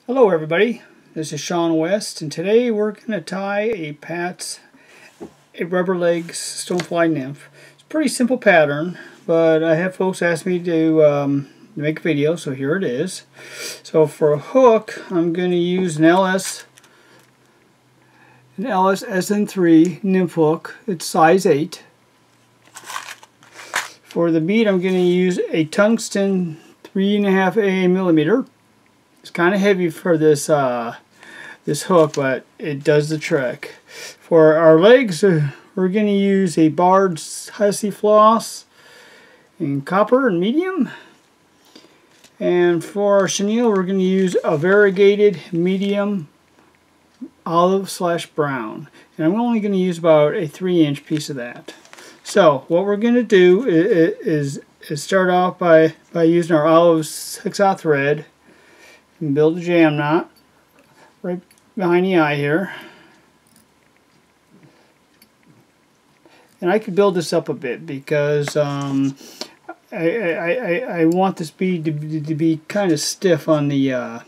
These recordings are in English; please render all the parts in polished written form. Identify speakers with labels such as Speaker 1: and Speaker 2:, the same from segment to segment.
Speaker 1: Hello everybody, this is Shawn West, and today we're going to tie a Rubberlegs Stonefly Nymph. It's a pretty simple pattern, but I have folks ask me to make a video, so here it is. So for a hook, I'm going to use an LS SN3 Nymph hook. It's size 8. For the bead, I'm going to use a tungsten 3.5 AA millimeter. It's kind of heavy for this this hook, but it does the trick. For our legs, we're going to use a Bead Sexi-Floss in copper and medium. And for our chenille, we're going to use a Varigated medium olive/brown. And I'm only going to use about a 3-inch piece of that. So what we're going to do is start off by using our olive 6/0 thread and build a jam knot right behind the eye here. And I could build this up a bit because I want this bead to be kind of stiff on the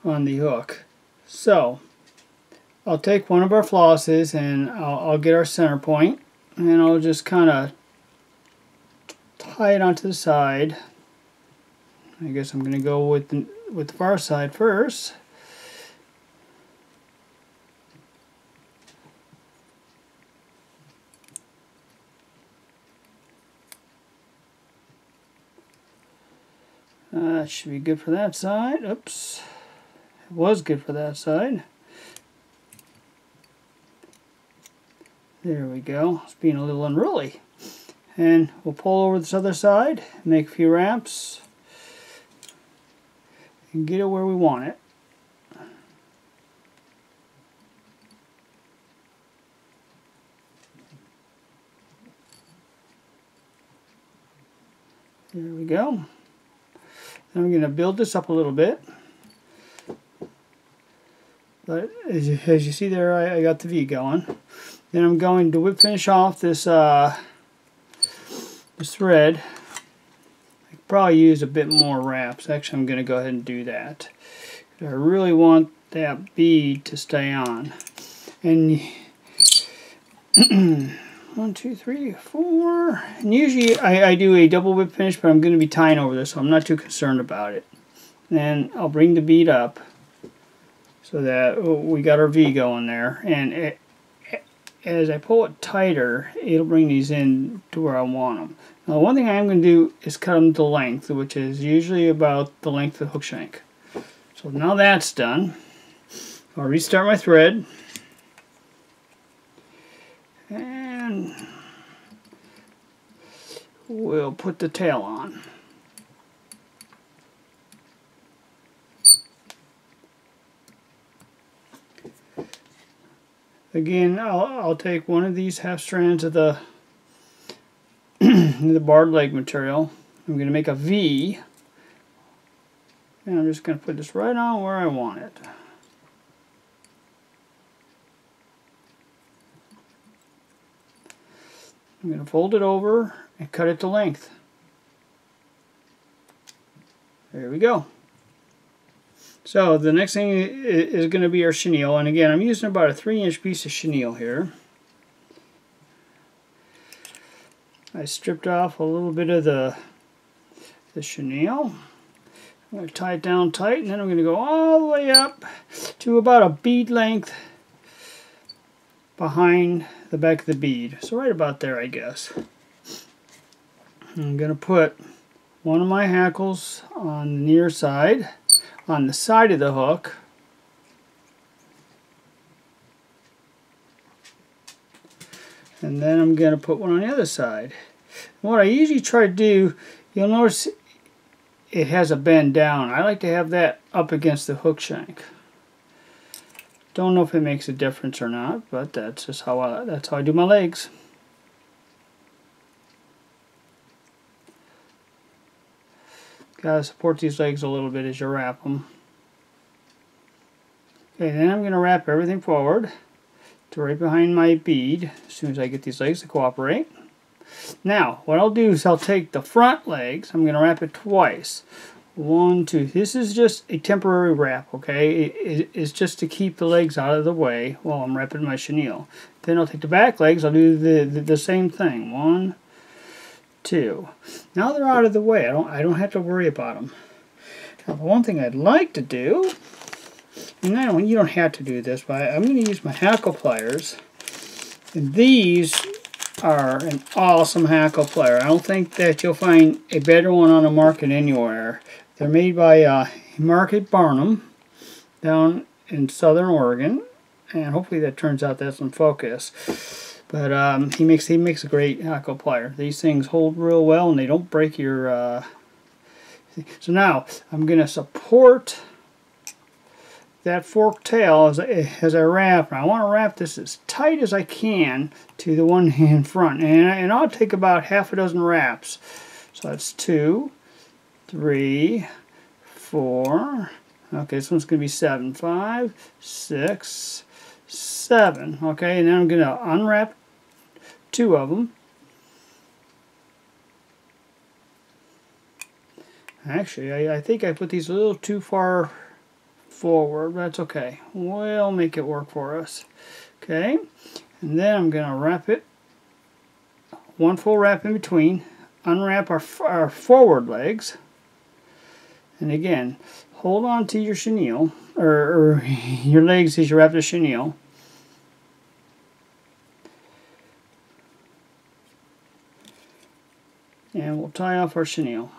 Speaker 1: hook. So I'll take one of our flosses and I'll get our center point, and I'll just kind of tie it onto the side. I guess I'm going to go with the far side first. That should be good for that side. Oops. It was good for that side. There we go. It's being a little unruly. And we'll pull over this other side, make a few wraps, and get it where we want it. There we go. Then I'm going to build this up a little bit. But as you see there, I got the V going. Then I'm going to whip finish off this this thread. I could probably use a bit more wraps. Actually, I'm going to go ahead and do that. I really want that bead to stay on. And 1, 2, 3, 4. And usually I do a double whip finish, but I'm going to be tying over this, so I'm not too concerned about it. Then I'll bring the bead up so that we got our V going there. And as I pull it tighter, it'll bring these in to where I want them. Now, one thing I am going to do is cut them to length, which is usually about the length of the hook shank. So now that's done, I'll restart my thread. And we'll put the tail on. Again, I'll take one of these half strands of the the barred leg material. I'm going to make a V, and I'm just going to put this right on where I want it. I'm going to fold it over and cut it to length. There we go. So the next thing is going to be our chenille, and again I'm using about a 3-inch piece of chenille here. I stripped off a little bit of the chenille. I'm going to tie it down tight, and then I'm going to go all the way up to about a bead length behind the back of the bead. So right about there, I guess. I'm going to put one of my hackles on the near side, on the side of the hook. And then I'm going to put one on the other side. And what I usually try to do, you'll notice it has a bend down. I like to have that up against the hook shank. Don't know if it makes a difference or not, but that's just how I do my legs. Gotta support these legs a little bit as you wrap them. Okay, then I'm going to wrap everything forward to right behind my bead as soon as I get these legs to cooperate. Now, what I'll do is I'll take the front legs, I'm going to wrap it twice. 1, 2. This is just a temporary wrap, okay? It's just to keep the legs out of the way while I'm wrapping my chenille. Then I'll take the back legs. I'll do the same thing. 1, 2. Now they're out of the way. I don't have to worry about them. Now the one thing I'd like to do, and you don't have to do this, but I'm going to use my hackle pliers. And these are an awesome hackle plier. I don't think that you'll find a better one on the market anywhere. They're made by Market Barnum down in Southern Oregon, and hopefully that turns out that's in focus. But he makes a great hackle plier. These things hold real well and they don't break your. So now I'm going to support that forked tail as I wrap. I want to wrap this as tight as I can to the one in front, and I'll take about half a dozen wraps. So that's 2, 3, 4. Okay, this one's going to be 7, 5, 6, 7. Okay, and then I'm going to unwrap 2 of them. Actually, I think I put these a little too far forward, but that's okay. We'll make it work for us. Okay, and then I'm going to wrap it, 1 full wrap in between, unwrap our forward legs, and again, hold on to your chenille, or your legs as you wrap the chenille. And we'll tie off our chenille.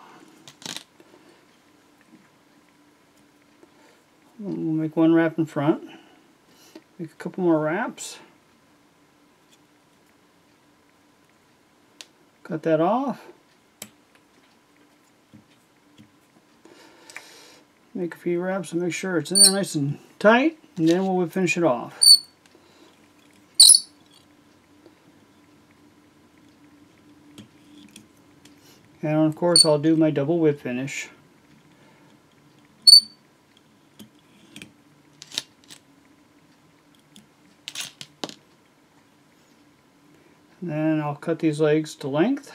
Speaker 1: We'll make 1 wrap in front. Make a couple more wraps. Cut that off. Make a few wraps and make sure it's in there nice and tight, and then we'll finish it off. And of course I'll do my double whip finish. Then I'll cut these legs to length.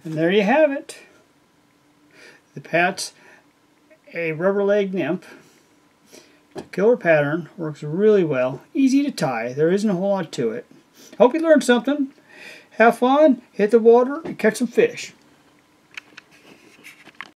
Speaker 1: And there you have it. The Pat's a Rubberleg Nymph. The killer pattern works really well. Easy to tie. There isn't a whole lot to it. Hope you learned something. Have fun, hit the water, and catch some fish.